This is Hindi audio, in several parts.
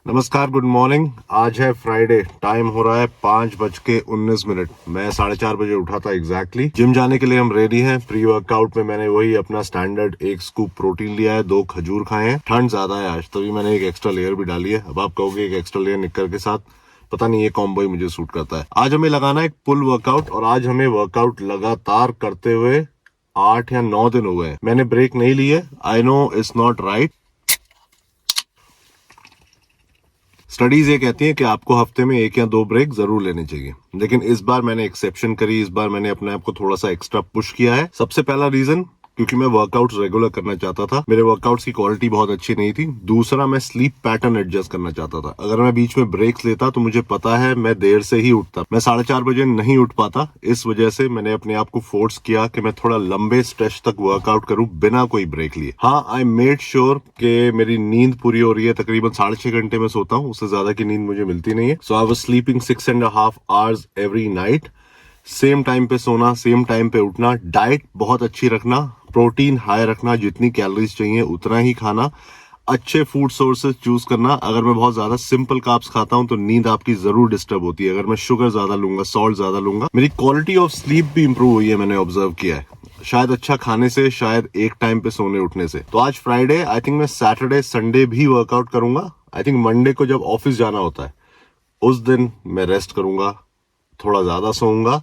नमस्कार, गुड मॉर्निंग। आज है फ्राइडे, टाइम हो रहा है 5:19। मैं 4:30 बजे उठा था एग्जैक्टली। जिम जाने के लिए हम रेडी हैं। प्री वर्कआउट में मैंने वही अपना स्टैंडर्ड 1 स्कूप प्रोटीन लिया है, 2 खजूर खाए हैं। ठंड ज्यादा है आज, तभी मैंने एक एक्स्ट्रा लेयर भी डाली है। अब आप कहोगे एक एक्स्ट्रा लेयर निक्कर के साथ, पता नहीं ये कॉम्बो ही मुझे सूट करता है। आज हमें लगाना है एक पुल वर्कआउट, और आज हमें वर्कआउट लगातार करते हुए 8 या 9 दिन हुए हैं। मैंने ब्रेक नहीं ली है। I know it's not right. Studies ये कहती हैं कि आपको हफ्ते में 1 या 2 ब्रेक जरूर लेने चाहिए, लेकिन इस बार मैंने एक्सेप्शन करी। इस बार मैंने अपने आप को थोड़ा सा एक्स्ट्रा पुश किया है। सबसे पहला रीजन, क्योंकि मैं वर्कआउट रेगुलर करना चाहता था। मेरे वर्कआउट्स की क्वालिटी बहुत अच्छी नहीं थी। दूसरा, मैं स्लीप पैटर्न एडजस्ट करना चाहता था। अगर मैं बीच में ब्रेक्स लेता तो मुझे पता है मैं देर से ही उठता। मैं 4:30 बजे नहीं उठ पाता। इस वजह से मैंने अपने आप को फोर्स किया कि मैं थोड़ा लंबे स्ट्रेच तक वर्कआउट करूं बिना कोई ब्रेक लिए। हाँ, आई मेड श्योर कि मेरी नींद पूरी हो रही है। तकरीबन 6.5 घंटे में सोता हूँ, उससे ज्यादा की नींद मुझे मिलती नहीं है। So I was sleeping 6.5 hours every night. Same time पे सोना, सेम टाइम पे उठना। डाइट बहुत अच्छी रखना, प्रोटीन हाई रखना, जितनी कैलोरीज चाहिए उतना ही खाना। अच्छे फूड सोर्सेज चूज करना। अगर मैं बहुत ज्यादा सिंपल कार्ब्स खाता हूं तो नींद आपकी जरूर डिस्टर्ब होती है। अगर मैं शुगर ज्यादा लूंगा, सॉल्ट ज्यादा लूंगा, मेरी क्वालिटी ऑफ स्लीप भी इंप्रूव हुई है, मैंने ऑब्जर्व किया है। शायद अच्छा खाने से, शायद एक टाइम पे सोने उठने से। तो आज फ्राइडे, आई थिंक मैं सैटरडे संडे भी वर्कआउट करूंगा। आई थिंक मंडे को जब ऑफिस जाना होता है उस दिन मैं रेस्ट करूंगा, थोड़ा ज्यादा सोऊंगा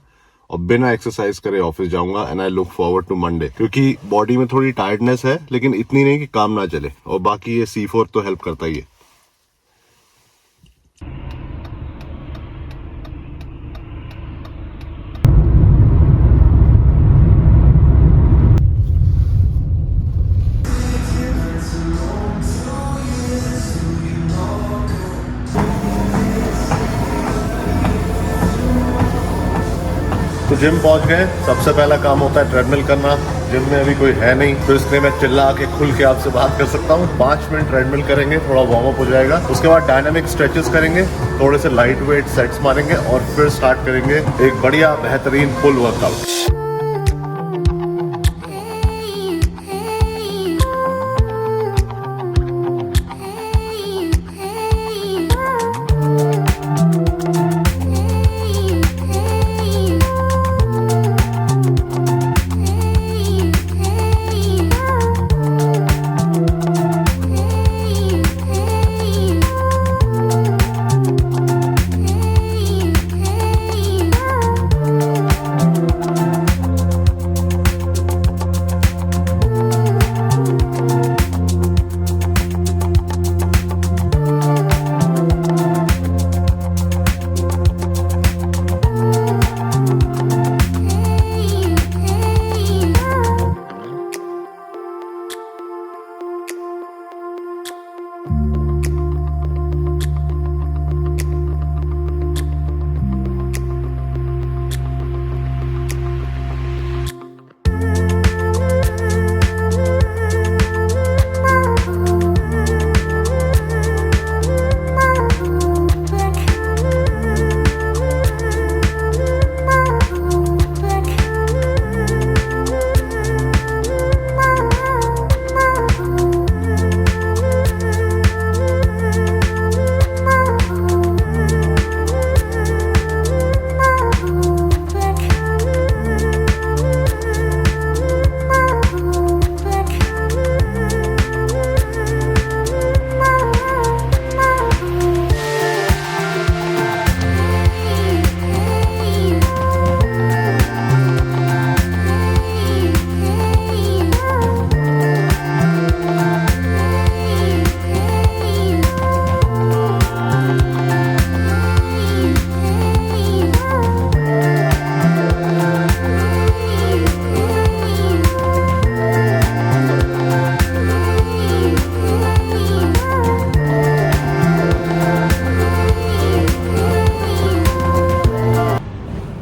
और बिना एक्सरसाइज करे ऑफिस जाऊंगा। And I look forward to Monday, क्योंकि बॉडी में थोड़ी टायर्डनेस है, लेकिन इतनी नहीं कि काम ना चले। और बाकी ये C4 तो हेल्प करता ही है। तो जिम पहुंच गए। सबसे पहला काम होता है ट्रेडमिल करना। जिम में अभी कोई है नहीं, तो इसलिए मैं चिल्ला के खुल के आपसे बात कर सकता हूँ। 5 मिनट ट्रेडमिल करेंगे, थोड़ा वार्म अप हो जाएगा। उसके बाद डायनामिक स्ट्रेचेस करेंगे, थोड़े से लाइट वेट सेट्स मारेंगे और फिर स्टार्ट करेंगे एक बढ़िया बेहतरीन पुल वर्कआउट।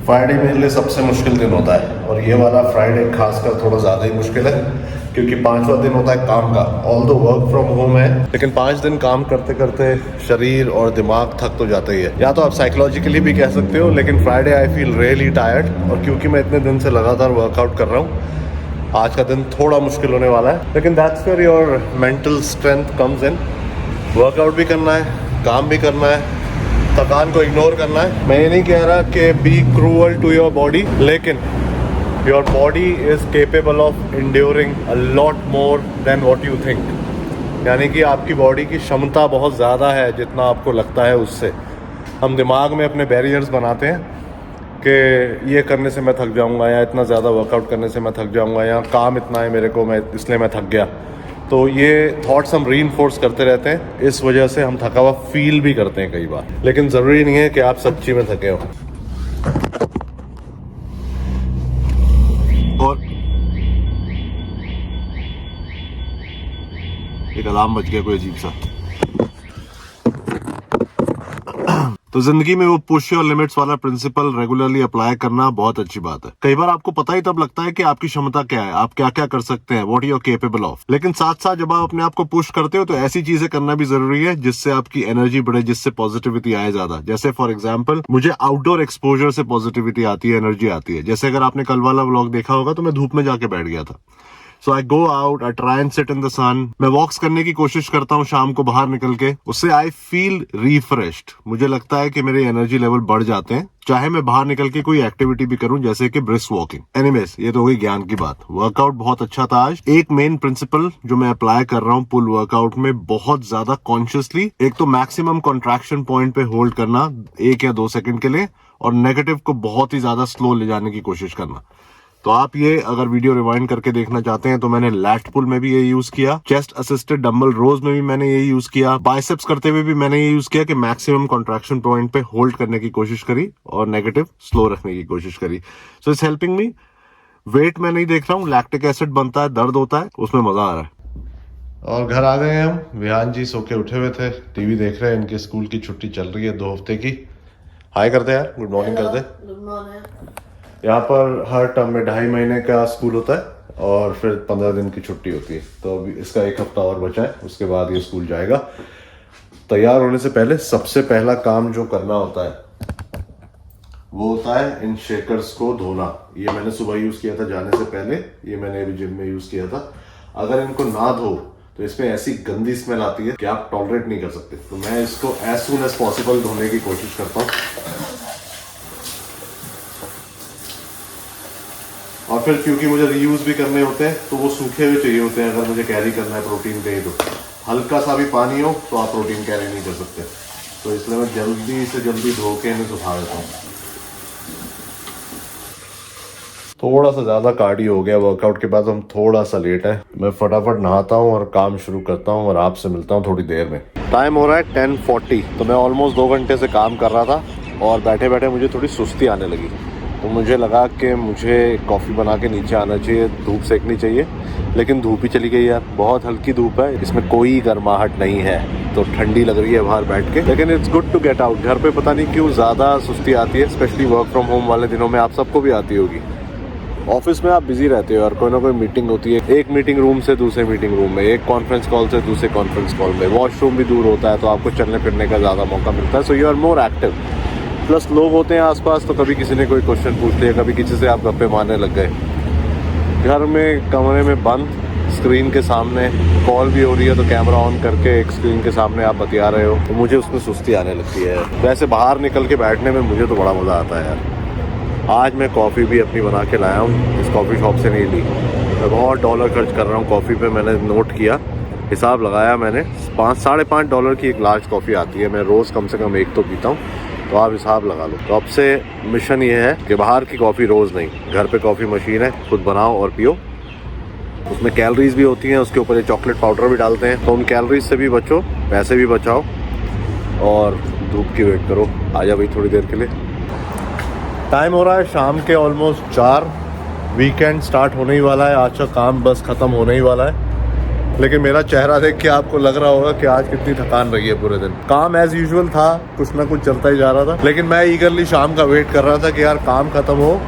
फ्राइडे मेरे लिए सबसे मुश्किल दिन होता है, और ये वाला फ्राइडे खासकर थोड़ा ज़्यादा ही मुश्किल है, क्योंकि 5वां दिन होता है काम का। ऑल्दो वर्क फ्रॉम होम है, लेकिन 5 दिन काम करते करते शरीर और दिमाग थक तो जाता ही है। या तो आप साइकोलॉजिकली भी कह सकते हो, लेकिन Friday I feel really tired. और क्योंकि मैं इतने दिन से लगातार वर्कआउट कर रहा हूँ, आज का दिन थोड़ा मुश्किल होने वाला है, लेकिन that's where your mental strength comes in. Workout भी करना है, काम भी करना है, थकान को इग्नोर करना है। मैं ये नहीं कह रहा कि be cruel to your body, लेकिन your body is capable of enduring a lot more than what you think. यानी कि आपकी बॉडी की क्षमता बहुत ज़्यादा है जितना आपको लगता है उससे। हम दिमाग में अपने बैरियर्स बनाते हैं कि ये करने से मैं थक जाऊंगा, या इतना ज़्यादा वर्कआउट करने से मैं थक जाऊंगा, या काम इतना है मेरे को, मैं इसलिए मैं थक गया। तो ये थॉट्स हम रीइंफोर्स करते रहते हैं, इस वजह से हम थका हुआ फील भी करते हैं कई बार। लेकिन ज़रूरी नहीं है कि आप सच्ची में थके हो। और एक अलार्म बज गया कोई अजीब सा। तो जिंदगी में वो पुश योर लिमिट्स वाला प्रिंसिपल रेगुलरली अप्लाई करना बहुत अच्छी बात है। कई बार आपको पता ही तब लगता है कि आपकी क्षमता क्या है, आप क्या क्या कर सकते हैं, what you are capable of. लेकिन साथ साथ जब आप अपने आप को पुश करते हो तो ऐसी चीजें करना भी जरूरी है जिससे आपकी एनर्जी बढ़े, जिससे पॉजिटिविटी आए ज्यादा। जैसे फॉर एग्जाम्पल मुझे आउटडोर एक्सपोजर से पॉजिटिविटी आती है, एनर्जी आती है। जैसे अगर आपने कल वाला व्लॉग देखा होगा तो मैं धूप में जाके बैठ गया था। So I go out, I try and sit in the sun. मैं वॉक्स करने की कोशिश करता हूँ शाम को बाहर निकल के, उससे आई फील रिफ्रेश्ड। मुझे लगता है कि मेरे एनर्जी लेवल बढ़ जाते हैं, चाहे मैं बाहर निकल के कोई एक्टिविटी भी करूं जैसे कि ब्रिस्क वॉकिंग। एनीवेज, ये तो हो गई ज्ञान की बात। वर्कआउट बहुत अच्छा था आज। एक मेन प्रिंसिपल जो मैं अप्लाई कर रहा हूँ पुल वर्कआउट में बहुत ज्यादा कॉन्शियसली, एक तो मैक्सिमम कॉन्ट्रैक्शन पॉइंट पे होल्ड करना 1 या 2 सेकंड के लिए, और नेगेटिव को बहुत ही ज्यादा स्लो ले जाने की कोशिश करना। तो आप ये अगर वीडियो रिवाइंड करके देखना चाहते हैं तो मैंने लैट पुल में भी ये यूज किया, चेस्ट असिस्टेड डंबल रोज में भी मैंने ये यूज किया, बाइसेप्स करते हुए भी मैंने ये यूज किया कि मैक्सिमम कॉन्ट्रैक्शन पॉइंट पे होल्ड करने की कोशिश करी और नेगेटिव स्लो रखने की कोशिश करी। So it's helping me. Weight मैं नहीं देख रहा हूँ, लैक्टिक एसिड बनता है, दर्द होता है, उसमें मजा आ रहा है। और घर आ गए हैं हम। विहान जी सो के उठे हुए थे, टीवी देख रहे हैं। इनके स्कूल की छुट्टी चल रही है 2 हफ्ते की। हाय करते यार, गुड मॉर्निंग करते। Good morning. यहाँ पर हर टर्म में 2.5 महीने का स्कूल होता है और फिर 15 दिन की छुट्टी होती है। तो अभी इसका 1 हफ्ता और बचा है, उसके बाद ये स्कूल जाएगा। तैयार होने से पहले सबसे पहला काम जो करना होता है वो होता है इन शेकर्स को धोना। ये मैंने सुबह यूज किया था जाने से पहले, ये मैंने अभी जिम में यूज किया था। अगर इनको ना धो तो इसमें ऐसी गंदी स्मेल आती है कि आप टॉलरेट नहीं कर सकते। तो मैं इसको एज सून एज पॉसिबल धोने की कोशिश करता हूँ। और फिर क्योंकि मुझे रीयूज भी करने होते हैं तो वो सूखे हुए चाहिए होते हैं। अगर मुझे कैरी करना है प्रोटीन कहीं, तो हल्का सा भी पानी हो तो आप प्रोटीन कैरी नहीं कर सकते। तो इसलिए मैं जल्दी से जल्दी धो के इन्हें सुखा देता हूँ। थोड़ा सा ज़्यादा कार्डियो हो गया वर्कआउट के बाद, हम थोड़ा सा लेट है। मैं फटाफट नहाता हूँ और काम शुरू करता हूँ और आपसे मिलता हूँ थोड़ी देर में। टाइम हो रहा है 10:40। तो मैं ऑलमोस्ट 2 घंटे से काम कर रहा था और बैठे बैठे मुझे थोड़ी सुस्ती आने लगी। तो मुझे लगा कि मुझे कॉफ़ी बना के नीचे आना चाहिए, धूप सेकनी चाहिए। लेकिन धूप ही चली गई यार, बहुत हल्की धूप है, इसमें कोई गर्माहट नहीं है। तो ठंडी लग रही है बाहर बैठ के, लेकिन it's good to get out. घर पे पता नहीं क्यों ज़्यादा सुस्ती आती है, स्पेशली वर्क फ्रॉम होम वाले दिनों में। आप सबको भी आती होगी। ऑफिस में आप बिजी रहते हो और कोई ना कोई मीटिंग होती है, एक मीटिंग रूम से दूसरे मीटिंग रूम में, एक कॉन्फ्रेंस कॉल से दूसरे कॉन्फ्रेंस कॉल में, वॉशरूम भी दूर होता है तो आपको चलने फिरने का ज़्यादा मौका मिलता है। So you are more active. Plus लोग होते हैं आसपास, तो कभी किसी ने कोई क्वेश्चन पूछ लिया, कभी किसी से आप गप्पे मारने लग गए। घर में कमरे में बंद, स्क्रीन के सामने कॉल भी हो रही है तो कैमरा ऑन करके एक स्क्रीन के सामने आप बतिया रहे हो, तो मुझे उसमें सुस्ती आने लगती है। वैसे बाहर निकल के बैठने में मुझे तो बड़ा मज़ा आता है यार। आज मैं कॉफ़ी भी अपनी बना के लाया हूँ, इस कॉफ़ी शॉप से नहीं ली। मैं बहुत $1 खर्च कर रहा हूँ कॉफ़ी पे। मैंने नोट किया, हिसाब लगाया मैंने, $5-5.5 की एक लार्ज कॉफ़ी आती है। मैं रोज़ कम से कम 1 तो पीता हूँ, तो आप हिसाब लगा लो। तो अब से मिशन ये है कि बाहर की कॉफ़ी रोज़ नहीं, घर पे कॉफ़ी मशीन है, खुद बनाओ और पियो। उसमें कैलोरीज भी होती हैं, उसके ऊपर ये चॉकलेट पाउडर भी डालते हैं। तो उन कैलोरीज से भी बचो, पैसे भी बचाओ और धूप की वेट करो। आ जा भाई थोड़ी देर के लिए। टाइम हो रहा है शाम के ऑलमोस्ट 4। वीकेंड स्टार्ट होने ही वाला है, आज का काम बस ख़त्म होने ही वाला है। लेकिन मेरा चेहरा देख के आपको लग रहा होगा कि आज कितनी थकान रही है पूरे दिन। काम एज यूजुअल था, कुछ ना कुछ चलता ही जा रहा था, लेकिन मैं ईगरली शाम का वेट कर रहा था कि यार काम खत्म हो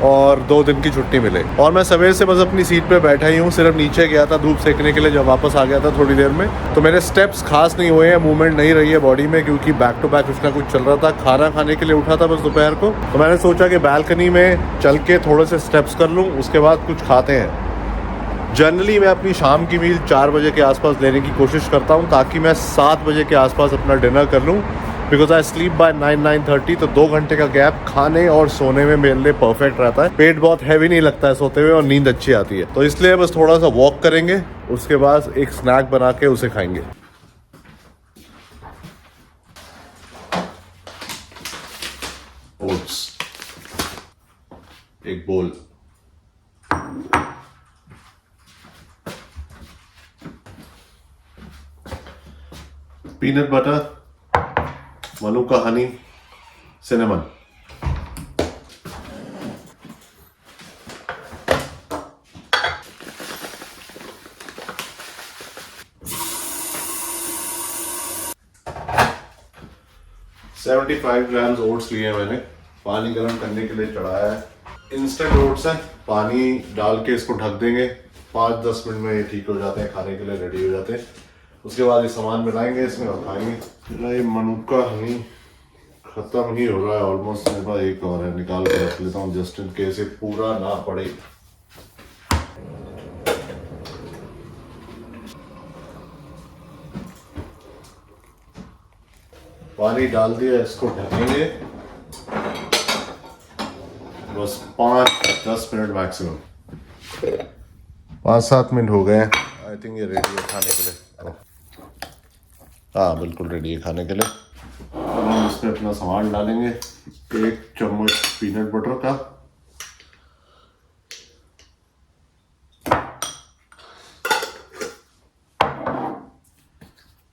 और 2 दिन की छुट्टी मिले। और मैं सवेर से बस अपनी सीट पे बैठा ही हूँ, सिर्फ नीचे गया था धूप सेकने के लिए। जब वापस आ गया था थोड़ी देर में, तो मेरे स्टेप्स खास नहीं हुए हैं, मूवमेंट नहीं रही है बॉडी में, क्योंकि बैक टू बैक कुछ ना कुछ चल रहा था। खाना खाने के लिए उठा था बस दोपहर को, तो मैंने सोचा कि बालकनी में चल के थोड़े से स्टेप्स कर लूँ, उसके बाद कुछ खाते हैं। जनरली मैं अपनी शाम की मील 4 बजे के आसपास लेने की कोशिश करता हूँ ताकि मैं 7 बजे के आसपास अपना डिनर कर लूँ, बिकॉज आई स्लीप बाय 9-9:30। तो 2 घंटे का गैप खाने और सोने में मेरे लिए परफेक्ट रहता है। पेट बहुत हैवी नहीं लगता है सोते हुए और नींद अच्छी आती है। तो इसलिए बस थोड़ा सा वॉक करेंगे, उसके बाद एक स्नैक बना के उसे खाएंगे। ओट्स एक बोल, पीनट बटर, मनुका हनी, सिनेमन। $75 ग्राम्स ओट्स लिए मैंने, पानी गर्म करने के लिए चढ़ाया है। इंस्टेंट ओट्स है, पानी डाल के इसको ढक देंगे, 5-10 मिनट में ये ठीक हो जाते हैं, खाने के लिए रेडी हो जाते हैं। उसके बाद ये सामान मिलाएंगे इसमें और खाएंगे। ये मनुका हनी खत्म ही हो रहा है ऑलमोस्ट, मेरे पास एक और है, निकाल के रख लेता हूँ जस्ट इन केस पूरा ना पड़े। पानी डाल दिया, इसको ढकेंगे बस 5-10 मिनट मैक्सिमम। 5-7 मिनट हो गए हैं, आई थिंक ये रेडी है खाने के लिए। हाँ बिल्कुल रेडी है खाने के लिए। अब हम इसमें अपना सामान डालेंगे, 1 चम्मच पीनट बटर का,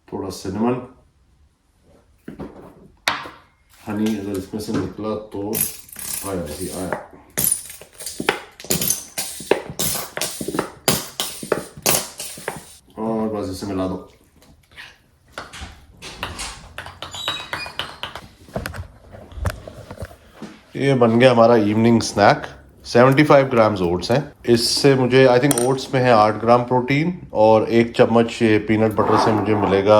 थोड़ा सिनेमन, हनी अगर इसमें से निकला तो आया ही आया, और बस इसे मिला दो। ये बन गया हमारा इवनिंग स्नैक। 75 ग्राम्स ओट्स हैं, इससे मुझे आई थिंक ओट्स में है 8 ग्राम प्रोटीन और 1 चम्मच ये पीनट बटर से मुझे मिलेगा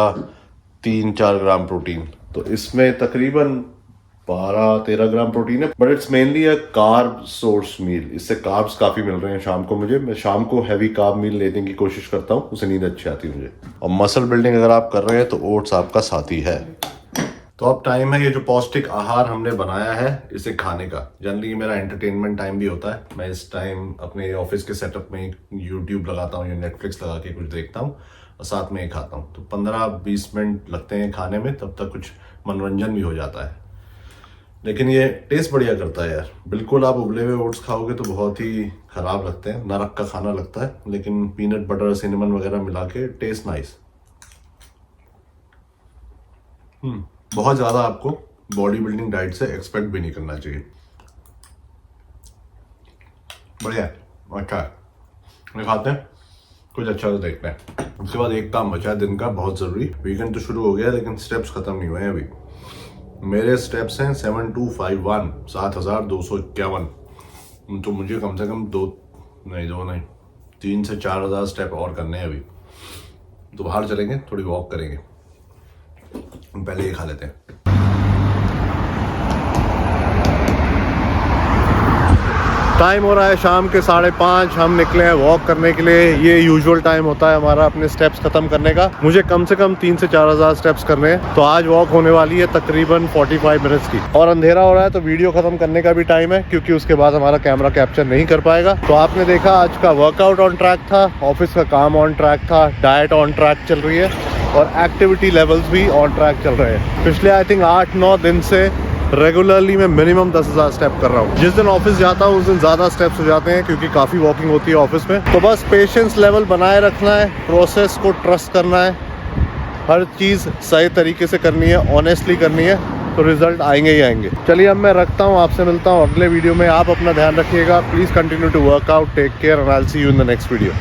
3-4 ग्राम प्रोटीन। तो इसमें तकरीबन 12-13 ग्राम प्रोटीन है, but it's mainly a carb source meal. इससे कार्ब्स काफ़ी मिल रहे हैं शाम को मुझे। मैं शाम को हैवी कार्ब मील लेने की कोशिश करता हूँ, उससे नींद अच्छी आती है मुझे। और मसल बिल्डिंग अगर आप कर रहे हैं तो ओट्स आपका साथी है। तो अब टाइम है ये जो पौष्टिक आहार हमने बनाया है इसे खाने का। जनरली मेरा एंटरटेनमेंट टाइम भी होता है, मैं इस टाइम अपने ऑफिस के सेटअप में यूट्यूब लगाता हूँ या नेटफ्लिक्स लगा के कुछ देखता हूँ और साथ में ही खाता हूँ। तो 15-20 मिनट लगते हैं खाने में, तब तक कुछ मनोरंजन भी हो जाता है। लेकिन ये टेस्ट बढ़िया करता है यार। बिल्कुल आप उबले हुए ओट्स खाओगे तो बहुत ही खराब लगते हैं, नरक का खाना लगता है, लेकिन पीनट बटर सिनेमन वगैरह मिला के टेस्ट नाइस। बहुत ज़्यादा आपको बॉडी बिल्डिंग डाइट से एक्सपेक्ट भी नहीं करना चाहिए। बढ़िया अच्छा है, मैं खाते हैं कुछ अच्छा तो देखते हैं। उसके बाद एक काम बचा है दिन का बहुत ज़रूरी। वीकेंड तो शुरू हो गया लेकिन स्टेप्स ख़त्म नहीं हुए हैं अभी। मेरे स्टेप्स हैं 7251, 7251। तो मुझे कम से कम 3 से 4 हज़ार स्टेप और करने हैं अभी। तो बाहर चलेंगे, थोड़ी वॉक करेंगे। पहले ये खा लेते हैं। टाइम हो रहा है शाम के 5:30, हम निकले हैं वॉक करने के लिए। ये यूजुअल टाइम होता है हमारा अपने स्टेप्स खत्म करने का। मुझे कम से कम 3 से 4 हज़ार स्टेप्स करने हैं। तो आज वॉक होने वाली है तकरीबन 45 मिनट्स की। और अंधेरा हो रहा है तो वीडियो खत्म करने का भी टाइम है, क्योंकि उसके बाद हमारा कैमरा कैप्चर नहीं कर पाएगा। तो आपने देखा आज का वर्कआउट ऑन ट्रैक था, ऑफिस का काम ऑन ट्रैक था, डाइट ऑन ट्रैक चल रही है और एक्टिविटी लेवल्स भी ऑन ट्रैक चल रहे हैं। पिछले आई थिंक 8-9 दिन से रेगुलरली मैं मिनिमम 10,000 स्टेप कर रहा हूँ। जिस दिन ऑफिस जाता हूँ उस दिन ज़्यादा स्टेप्स हो जाते हैं, क्योंकि काफ़ी वॉकिंग होती है ऑफिस में। तो बस पेशेंस लेवल बनाए रखना है, प्रोसेस को ट्रस्ट करना है, हर चीज़ सही तरीके से करनी है, ऑनेस्टली करनी है, तो रिजल्ट आएंगे ही आएंगे। चलिए अब मैं रखता हूँ, आपसे मिलता हूँ अगले वीडियो में। आप अपना ध्यान रखिएगा, please continue to workout, take care and I will see you in the next video.